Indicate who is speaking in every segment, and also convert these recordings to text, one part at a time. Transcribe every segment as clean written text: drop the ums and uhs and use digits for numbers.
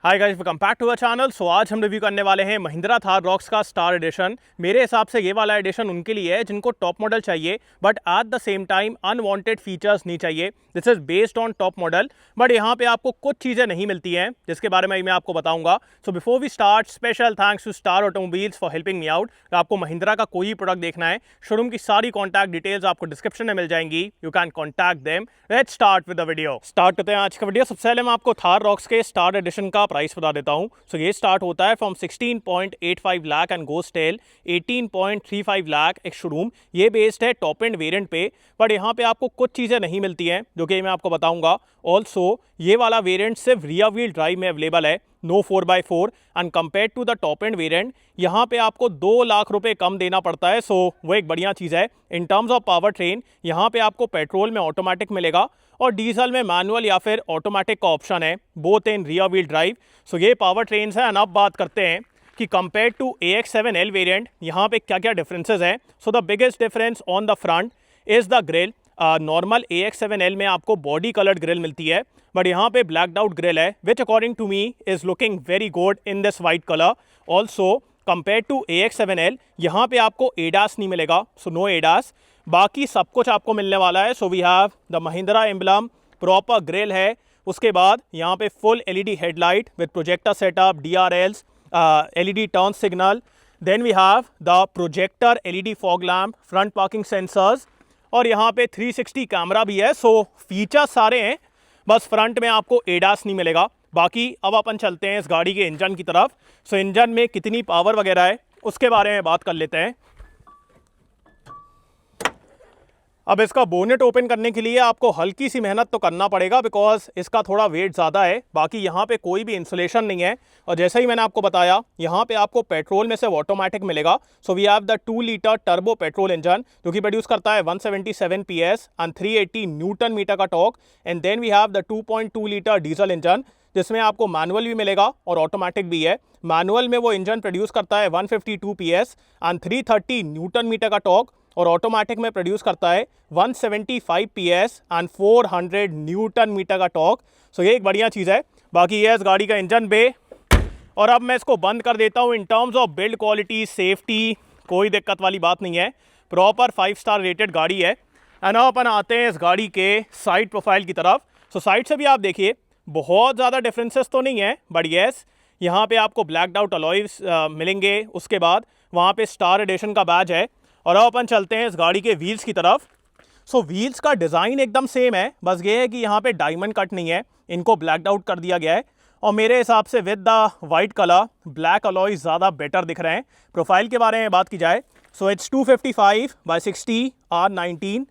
Speaker 1: Hi guys, welcome back to our channel. So आज हम review करने वाले हैं महिंद्रा थार रॉक्स का स्टार एडिशन। मेरे हिसाब से ये वाला एडिशन उनके लिए है जिनको टॉप मॉडल चाहिए but at the same time unwanted features नहीं चाहिए। This is based on top model but यहाँ पे आपको कुछ चीज़ें नहीं मिलती हैं जिसके बारे में मैं आपको बताऊंगा। So before we start, special thanks to Star Automobiles for helping me out. आपको महिंद्रा का कोई प्रोडक्ट देखना है, शोरूम की सारी कॉन्टैक्ट डिटेल्स आपको डिस्क्रिप्शन में मिल जाएंगी। You can contact them. Let's start with the video. Start करते हैं आज का वीडियो। सबसे पहले मैं आपको थार रॉक्स के स्टार एडिशन का प्राइस बता देता हूँ। सो ये स्टार्ट होता है from 16.85 lakh and goes till 18.35 lakh एक शोरूम। ये बेस्ड है टॉप एंड वेरिएंट पे बट यहाँ पे आपको कुछ चीज़ें नहीं मिलती हैं जो कि मैं आपको बताऊंगा। ऑल्सो ये वाला वेरिएंट सिर्फ रियर व्हील ड्राइव में अवेलेबल है, no 4x4 and compare to the top end variant यहाँ पे आपको 2 लाख रुपए कम देना पड़ता है। सो वो एक बढ़िया चीज़ है। इन टर्म्स ऑफ पावर ट्रेन यहाँ पे आपको पेट्रोल में ऑटोमेटिक मिलेगा और डीजल में मैनुअल या फिर ऑटोमेटिक का ऑप्शन है, both in rear wheel drive. So ये पावर ट्रेन्स हैं। अब बात करते हैं कि कंपेयर टू AX7L वेरिएंट यहाँ पे क्या क्या डिफरेंसेस हैं। So the biggest difference on the front is the grill. Normal AX7L में आपको बॉडी कलर्ड ग्रिल मिलती है बट यहाँ पे ब्लैकड आउट ग्रिल है which according to me is looking very good in this white colour. Also compare to AX7L यहाँ पे आपको ADAS नहीं मिलेगा, सो नो ADAS। बाकी सब कुछ आपको मिलने वाला है। So we have the Mahindra emblem, proper grille है। उसके बाद यहाँ पे full LED headlight with projector setup, DRLs, LED turn signal. Then we have the projector LED fog lamp, front parking sensors और यहाँ पे 360 कैमरा भी है। सो फीचर्स सारे हैं, बस फ्रंट में आपको ADAS नहीं मिलेगा। बाकी अब अपन चलते हैं इस गाड़ी के इंजन की तरफ। सो इंजन में कितनी पावर वगैरह है उसके बारे में बात कर लेते हैं। अब इसका बोनेट ओपन करने के लिए आपको हल्की सी मेहनत तो करना पड़ेगा बिकॉज इसका थोड़ा वेट ज़्यादा है। बाकी यहाँ पे कोई भी इंसुलेशन नहीं है और जैसे ही मैंने आपको बताया यहाँ पे आपको पेट्रोल में से ऑटोमेटिक मिलेगा। So we have the 2 litre turbo petrol engine जो कि प्रोड्यूस करता है 177 PS एंड 380 न्यूटन मीटर का torque. And then we have the 2.2 litre diesel engine जिसमें आपको मैनुअल भी मिलेगा और ऑटोमेटिक भी है। मैनुअल में वो इंजन प्रोड्यूस करता है 152 PS एंड 330 न्यूटन मीटर का टॉर्क और ऑटोमेटिक में प्रोड्यूस करता है 175 PS एंड 400 न्यूटन मीटर का टॉर्क। सो ये एक बढ़िया चीज़ है। बाकी ये इस गाड़ी का इंजन बे। और अब मैं इसको बंद कर देता हूँ। इन terms of build quality, safety कोई दिक्कत वाली बात नहीं है, प्रॉपर 5 स्टार रेटेड गाड़ी है। एंड अब अपन आते हैं इस गाड़ी के साइड प्रोफाइल की तरफ। सो साइड से भी आप देखिए बहुत ज़्यादा डिफरेंसेस तो नहीं है बट येस यहाँ पे आपको ब्लैकड आउट अलॉयज मिलेंगे। उसके बाद वहाँ पे स्टार एडिशन का बैज है। और अब अपन चलते हैं इस गाड़ी के व्हील्स की तरफ। सो व्हील्स का डिज़ाइन एकदम सेम है, बस ये है कि यहाँ पे डायमंड कट नहीं है, इनको ब्लैकड आउट कर दिया गया है। और मेरे हिसाब से with the white colour black alloy ज़्यादा बेटर दिख रहे हैं। प्रोफाइल के बारे में बात की जाए सो इट्स 255/60 R19।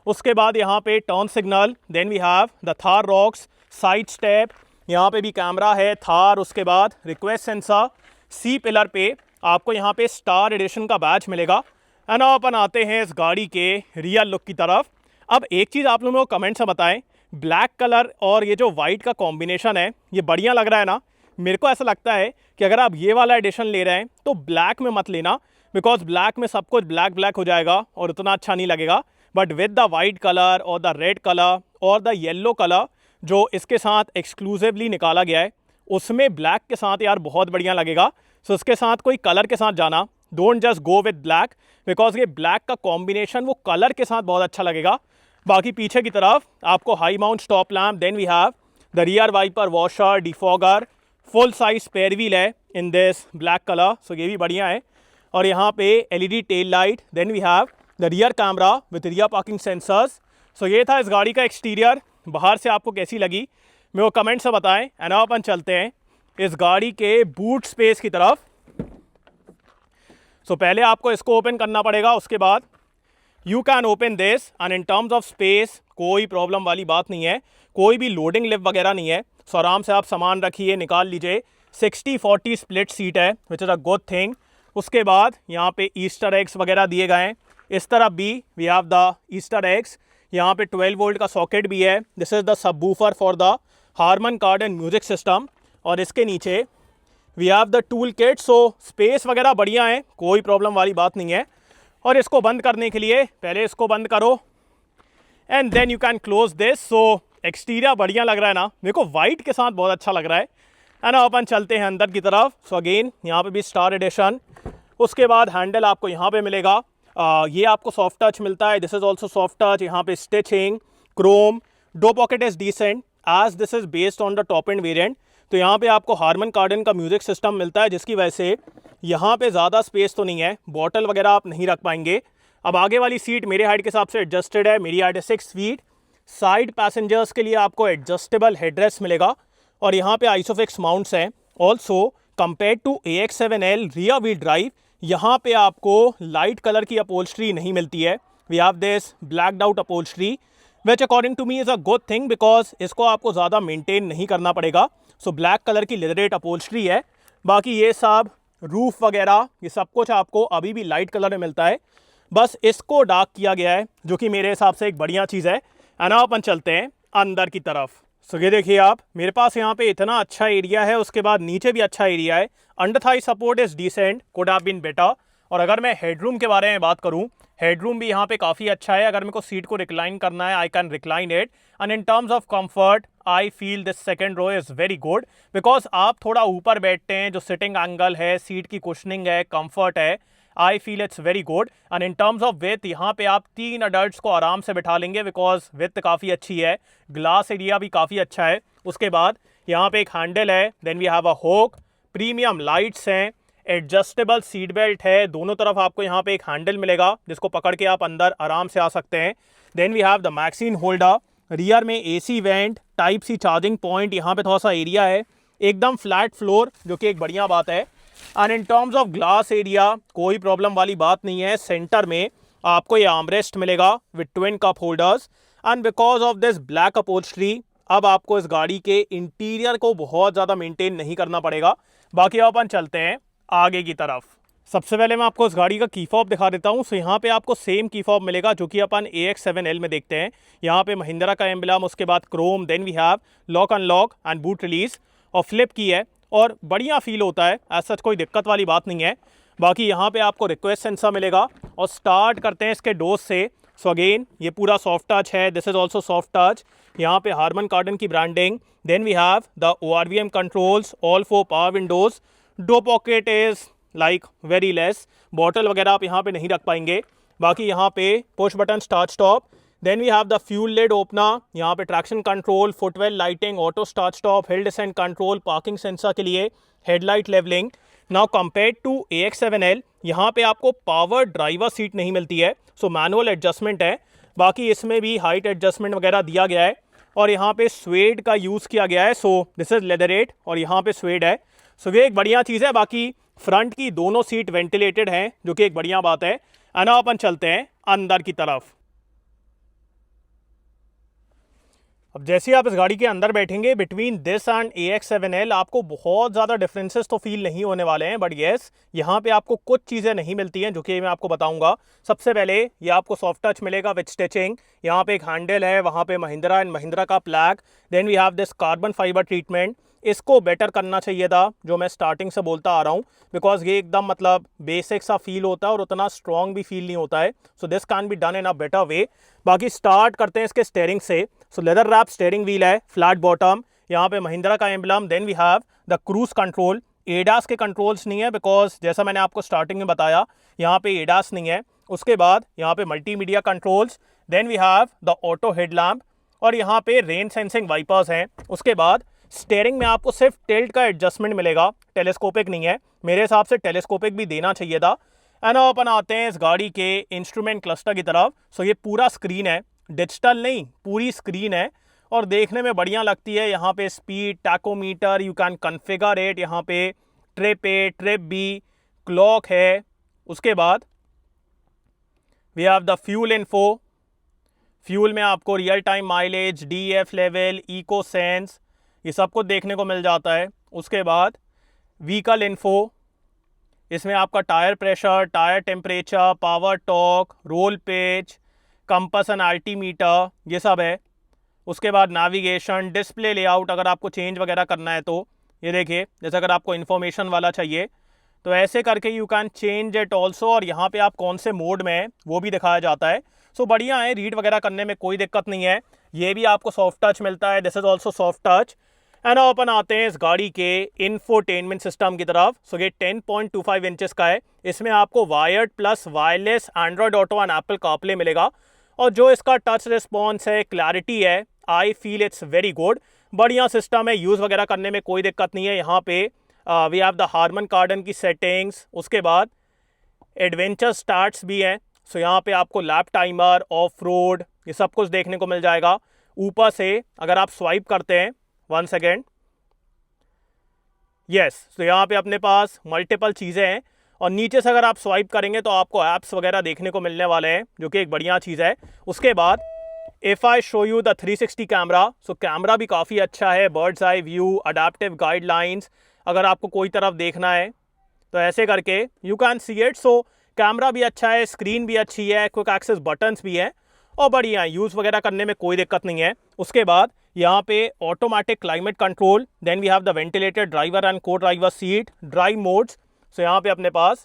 Speaker 1: उसके बाद यहाँ पे turn signal. Then we have the Thar Roxx side step, यहाँ पे भी कैमरा है थार। उसके बाद रिक्वेस्ट सेंसर, सी पिलर पे आपको यहाँ पे स्टार एडिशन का बैच मिलेगा। एंड अब अपन आते हैं इस गाड़ी के रियल लुक की तरफ। अब एक चीज़ आप लोगों को कमेंट से बताएं, ब्लैक कलर और ये जो वाइट का कॉम्बिनेशन है ये बढ़िया लग रहा है ना। मेरे को ऐसा लगता है कि अगर आप ये वाला एडिशन ले रहे हैं तो ब्लैक में मत लेना बिकॉज ब्लैक में सब कुछ ब्लैक ब्लैक हो जाएगा और उतना अच्छा नहीं लगेगा। But with the white colour और द रेड कलर और द येलो कलर जो इसके साथ एक्सक्लूसिवली निकाला गया है उसमें ब्लैक के साथ यार बहुत बढ़िया लगेगा। सो इसके साथ कोई कलर के साथ जाना, don't just go with black because ये ब्लैक का कॉम्बिनेशन वो कलर के साथ बहुत अच्छा लगेगा। बाकी पीछे की तरफ आपको high mount stop lamp, then we have the rear wiper washer, defogger, full size spare wheel है in this black colour. So ये भी बढ़िया है। और यहाँ पे LED tail light, then we have the rear camera with rear parking sensors. So ये था इस गाड़ी का एक्सटीरियर। बाहर से आपको कैसी लगी मेरे को कमेंट से बताएं। एंड अब अपन चलते हैं इस गाड़ी के बूट स्पेस की तरफ। सो पहले आपको इसको ओपन करना पड़ेगा, उसके बाद you can open this. And in terms of space कोई प्रॉब्लम वाली बात नहीं है, कोई भी लोडिंग लिफ्ट वगैरह नहीं है। सो आराम से आप सामान रखिए, निकाल लीजिए। 60-40 स्प्लिट सीट है which is a good thing. उसके बाद यहाँ पे ईस्टर एग्स वगैरह दिए गए हैं। इस तरफ भी we have the Easter eggs. यहाँ पे 12 वोल्ट का सॉकेट भी है। This is the subwoofer for the Harman Kardon music system. और इसके नीचे we have the tool kit. So space वगैरह बढ़िया है, कोई प्रॉब्लम वाली बात नहीं है। और इसको बंद करने के लिए पहले इसको बंद करो and then you can close this. So exterior बढ़िया लग रहा है ना, मेरे को वाइट के साथ बहुत अच्छा लग रहा है। है ना। अपन चलते हैं अंदर की तरफ। सो अगेन यहाँ पे भी स्टार एडिशन। उसके बाद हैंडल आपको यहाँ पे मिलेगा, ये आपको सॉफ्ट टच मिलता है, this is also soft touch. यहाँ पे stitching, chrome, door pocket is decent as this is based on the top end variant. तो यहाँ पे आपको हारमन कार्डन का म्यूजिक सिस्टम मिलता है, जिसकी वजह से यहाँ पे ज़्यादा स्पेस तो नहीं है, बॉटल वगैरह आप नहीं रख पाएंगे। अब आगे वाली सीट मेरे हाइट के हिसाब से एडजस्टेड है, मेरी हाइट है 6 फीट। साइड पैसेंजर्स के लिए आपको एडजस्टेबल हेडरेस्ट मिलेगा और यहाँ पे आइसोफिक्स माउंट्स हैं। Also compare to AX7L rear wheel drive, यहाँ पे आपको लाइट कलर की अपहोल्स्ट्री नहीं मिलती है। We have this blacked out upholstery which according to me is a good thing, because इसको आपको ज़्यादा मेंटेन नहीं करना पड़ेगा। सो ब्लैक कलर की लेदरेट अपहोल्स्ट्री है। बाकी ये सब रूफ वगैरह ये सब कुछ आपको अभी भी लाइट कलर में मिलता है, बस इसको डार्क किया गया है, जो कि मेरे हिसाब से एक बढ़िया चीज़ है। ना अपन चलते हैं अंदर की तरफ। सो ये देखिए आप, मेरे पास यहाँ पे इतना अच्छा एरिया है, उसके बाद नीचे भी अच्छा एरिया है। Under thigh support is decent, could have been better. और अगर मैं हेडरूम के बारे में बात करूँ, हेडरूम भी यहाँ पे काफ़ी अच्छा है। अगर मेरे को सीट को रिक्लाइन करना है, I can recline it. And in terms of comfort I feel this second row is very good, because आप थोड़ा ऊपर बैठते हैं, जो सिटिंग एंगल है, सीट की कुशनिंग है, कंफर्ट है, I feel it's very good. And in terms of with, यहाँ पे आप 3 अडल्ट्स को आराम से बिठा लेंगे, बिकॉज विथ काफ़ी अच्छी है, ग्लास एरिया भी काफ़ी अच्छा है। उसके बाद यहाँ पे एक हैंडल है, then we have a hook, premium lights हैं, एडजस्टेबल सीट बेल्ट है, दोनों तरफ आपको यहाँ पे एक हैंडल मिलेगा जिसको पकड़ के आप अंदर आराम से आ सकते हैं। Then we have the magazine holder, rear में AC vent, type C charging point, यहाँ पे थोड़ा सा एरिया है, एकदम फ्लैट फ्लोर, जो कि एक बढ़िया बात है। And in terms of glass area कोई प्रॉब्लम वाली बात नहीं है। सेंटर में आपको ये आर्मरेस्ट मिलेगा with twin cup holders. And because of this black upholstery, अब आपको इस गाड़ी के इंटीरियर को बहुत ज़्यादा मेंटेन नहीं करना पड़ेगा। बाकी अपन चलते हैं आगे की तरफ। सबसे पहले मैं आपको इस गाड़ी का की फॉब दिखा देता हूँ। सो यहाँ पे आपको सेम की फॉब मिलेगा जो कि अपन AX7L में देखते हैं। यहाँ पे महिंद्रा का एम्बलम, उसके बाद chrome, then we have lock unlock and boot release, और फ्लिप की है, और बढ़िया फील होता है, ऐसा कोई दिक्कत वाली बात नहीं है। बाकी यहाँ पे आपको रिक्वेस्ट सेंसर मिलेगा। और स्टार्ट करते हैं इसके डोज से। सो अगेन ये पूरा सॉफ्ट टच है, this is also soft touch. यहाँ पे हारमन कार्डन की branding, then we have the ORVM controls, all 4 power windows, door pocket is like very less, bottle वगैरह आप यहाँ पे नहीं रख पाएंगे। बाकी यहाँ पे push button start stop, then we have the fuel lid opener, यहाँ पे traction control, footwell lighting, auto start stop, hill descent control, parking sensor के लिए, headlight levelling. Now compare to AX7L, यहाँ पे आपको पावर ड्राइवर सीट नहीं मिलती है, सो मैनुअल एडजस्टमेंट है। बाकी इसमें भी हाइट एडजस्टमेंट वगैरह दिया गया है, और यहाँ पे स्वेड का यूज़ किया गया है। सो दिस इज लेदरेट और यहाँ पे स्वेड है, सो ये एक बढ़िया चीज़ है। बाकी फ्रंट की दोनों सीट वेंटिलेटेड हैं, जो कि एक बढ़िया बात है। ना अपन चलते हैं अंदर की तरफ। अब जैसे आप इस गाड़ी के अंदर बैठेंगे, बिटवीन दिस एंड AX7L आपको बहुत ज़्यादा डिफरेंसेस तो फील नहीं होने वाले हैं, बट येस यहाँ पे आपको कुछ चीज़ें नहीं मिलती हैं, जो कि मैं आपको बताऊंगा। सबसे पहले ये आपको सॉफ्ट टच मिलेगा विद स्टिचिंग, यहाँ पे एक हैंडल है, वहाँ पे महिंद्रा एंड महिंद्रा का प्लैग, then we have this carbon fibre treatment. इसको बेटर करना चाहिए था, जो मैं स्टार्टिंग से बोलता आ रहा हूँ, बिकॉज ये एकदम मतलब बेसिक सा फील होता है और उतना स्ट्रॉन्ग भी फील नहीं होता है। So this can be done in a better way. बाकी स्टार्ट करते हैं इसके स्टेयरिंग से। So leather wrap steering wheel है, फ्लैट बॉटम, यहाँ पे महिंद्रा का emblem, then we have the cruise control. ADAS के कंट्रोल्स नहीं है, बिकॉज जैसा मैंने आपको स्टार्टिंग में बताया यहाँ पे एडास नहीं है। उसके बाद यहाँ पे multimedia controls, then we have the auto headlamp, और यहाँ पे रेन सेंसिंग वाइपर्स हैं। उसके बाद स्टेयरिंग में आपको सिर्फ टिल्ट का एडजस्टमेंट मिलेगा, टेलीस्कोपिक नहीं है। मेरे हिसाब से टेलीस्कोपिक भी देना चाहिए था। एंड अपन आते हैं इस गाड़ी के इंस्ट्रूमेंट क्लस्टर की तरफ। सो ये पूरा स्क्रीन है, डिजिटल नहीं, पूरी स्क्रीन है, और देखने में बढ़िया लगती है। यहाँ पे speed, tachometer, you can configure it, यहाँ पे trip A, trip B, clock है। उसके बाद we have the fuel info, fuel में आपको real time mileage, DEF level, eco sense, ये सब कुछ देखने को मिल जाता है। उसके बाद व्हीकल इन्फो, इसमें आपका tyre pressure, tyre temperature, power torque, roll page, compass and altimeter, ये सब है। उसके बाद नेविगेशन, डिस्प्ले लेआउट, अगर आपको चेंज वगैरह करना है तो ये देखिए, जैसे अगर आपको इन्फॉर्मेशन वाला चाहिए तो ऐसे करके you can change it also, और यहाँ पे आप कौन से मोड में हैं वो भी दिखाया जाता है। सो बढ़िया है, रीड वगैरह करने में कोई दिक्कत नहीं है। ये भी आपको सॉफ्ट टच मिलता है, this is also soft touch. And अपन आते हैं इस गाड़ी के इंफोटेनमेंट सिस्टम की तरफ। सो ये 10.25 इंचेस का है। इसमें आपको wired plus wireless Android auto and Apple CarPlay मिलेगा। और जो इसका टच रिस्पॉन्स है, क्लैरिटी है, I feel it's very good. बढ़िया सिस्टम है, यूज़ वगैरह करने में कोई दिक्कत नहीं है। यहाँ पे we have the Harman Kardon की सेटिंग्स, उसके बाद एडवेंचर स्टार्ट्स भी हैं। सो यहाँ पे आपको लैप टाइमर, ऑफ रोड, ये सब कुछ देखने को मिल जाएगा। ऊपर से अगर आप स्वाइप करते हैं, 1 सेकेंड, यस, तो यहाँ पे अपने पास मल्टीपल चीज़ें हैं। और नीचे से अगर आप स्वाइप करेंगे तो आपको ऐप्स वगैरह देखने को मिलने वाले हैं, जो कि एक बढ़िया चीज़ है। उसके बाद if I show you the 360 camera, so camera भी काफ़ी अच्छा है, birds eye view, adaptive guidelines. अगर आपको कोई तरफ देखना है तो ऐसे करके you can see it. So camera भी अच्छा है, स्क्रीन भी अच्छी है, क्विक एक्सेस बटन्स भी हैं और बढ़िया है, यूज़ वगैरह करने में कोई दिक्कत नहीं है। उसके बाद यहाँ पे automatic climate control, then we have the ventilated driver and co driver seat, drive modes. So यहाँ पे अपने पास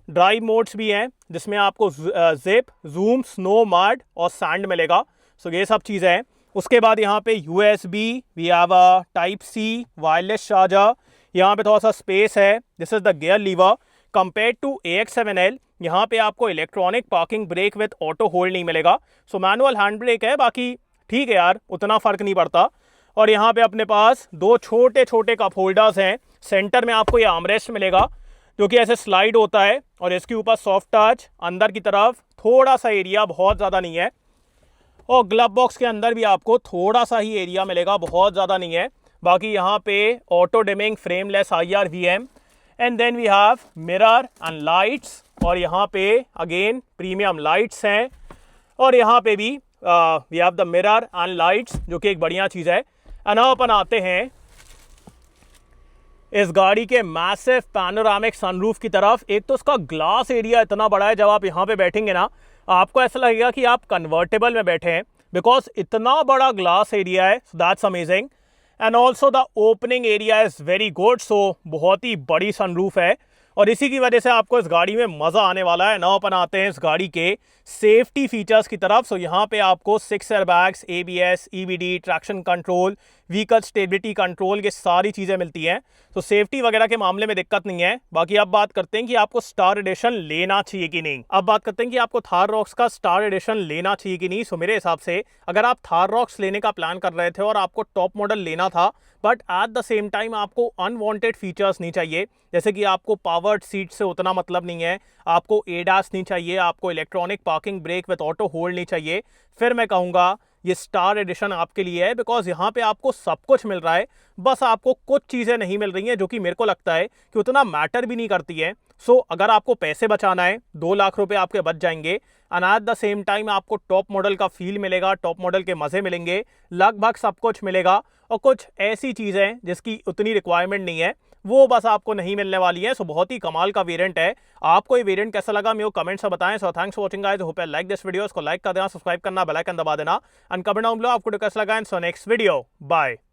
Speaker 1: ड्राइव मोड्स भी हैं, जिसमें आपको जिप, जूम, स्नो, मड और सैंड मिलेगा। सो ये सब चीज़ें हैं। उसके बाद यहाँ पे USB, we have a type C wireless charger. यहाँ पे थोड़ा सा स्पेस है। This is the gear lever. Compare to AX7L, यहाँ पे आपको electronic parking brake with auto hold नहीं मिलेगा। सो मैनुअल हैंड ब्रेक है, बाकी ठीक है यार, उतना फ़र्क नहीं पड़ता। और यहाँ पे अपने पास 2 छोटे छोटे कप होल्डर्स हैं। सेंटर में आपको ये आर्मरेस्ट मिलेगा, जो कि ऐसे स्लाइड होता है और इसके ऊपर सॉफ्ट टच। अंदर की तरफ थोड़ा सा एरिया, बहुत ज़्यादा नहीं है। और ग्लव बॉक्स के अंदर भी आपको थोड़ा सा ही एरिया मिलेगा, बहुत ज़्यादा नहीं है। बाकी यहाँ पे auto dimming frameless IR VM, and then we have mirror and lights. और यहाँ पे अगेन प्रीमियम लाइट्स हैं। और यहाँ पे भी we have the mirror and lights, जो कि एक बढ़िया चीज़ है। एंड अब अपन आते हैं इस गाड़ी के मैसिव पैनोरामिक सनरूफ की तरफ। एक तो इसका ग्लास एरिया इतना बड़ा है, जब आप यहाँ पे बैठेंगे ना आपको ऐसा लगेगा कि आप कन्वर्टेबल में बैठे हैं, बिकॉज इतना बड़ा ग्लास एरिया है। So that's amazing. And also the opening area is very good. So बहुत ही बड़ी सनरूफ है और इसी की वजह से आपको इस गाड़ी में मज़ा आने वाला है। नाउ अपन आते हैं इस गाड़ी के सेफ्टी फीचर्स की तरफ। सो यहाँ पे आपको 6 airbags, ABS, EBD, traction control, vehicle stability control, ये सारी चीज़ें मिलती हैं। तो सेफ्टी वगैरह के मामले में दिक्कत नहीं है। बाकी अब बात करते हैं कि आपको स्टार एडिशन लेना चाहिए कि नहीं। अब बात करते हैं कि आपको थार रॉक्स का स्टार एडिशन लेना चाहिए कि नहीं। सो मेरे हिसाब से अगर आप थार रॉक्स लेने का प्लान कर रहे थे और आपको टॉप मॉडल लेना था, but at the same time आपको अनवांटेड फीचर्स नहीं चाहिए, जैसे कि आपको पावर्ड सीट से उतना मतलब नहीं है, आपको ADAS नहीं चाहिए, आपको electronic parking brake with auto hold नहीं चाहिए, फिर मैं कहूँगा ये स्टार एडिशन आपके लिए है। बिकॉज यहाँ पे आपको सब कुछ मिल रहा है, बस आपको कुछ चीज़ें नहीं मिल रही हैं, जो कि मेरे को लगता है कि उतना मैटर भी नहीं करती है। सो अगर आपको पैसे बचाना है, 2 लाख रुपए आपके बच जाएंगे and at the same time आपको टॉप मॉडल का फील मिलेगा, टॉप मॉडल के मज़े मिलेंगे, लगभग सब कुछ मिलेगा। और कुछ ऐसी चीज़ें जिसकी उतनी रिक्वायरमेंट नहीं है, वो बस आपको नहीं मिलने वाली है। सो बहुत ही कमाल का वेरिएंट है। आपको ये वेरिएंट कैसा लगा मेरे को कमेंट से बताएं। So thanks for watching guys, hope you like this video. इसको लाइक कर देना, सब्सक्राइब करना, बेल आइकन दबा देना एंड कमेंट डाउन बिलो आपको कैसा लगा। And so next video, bye.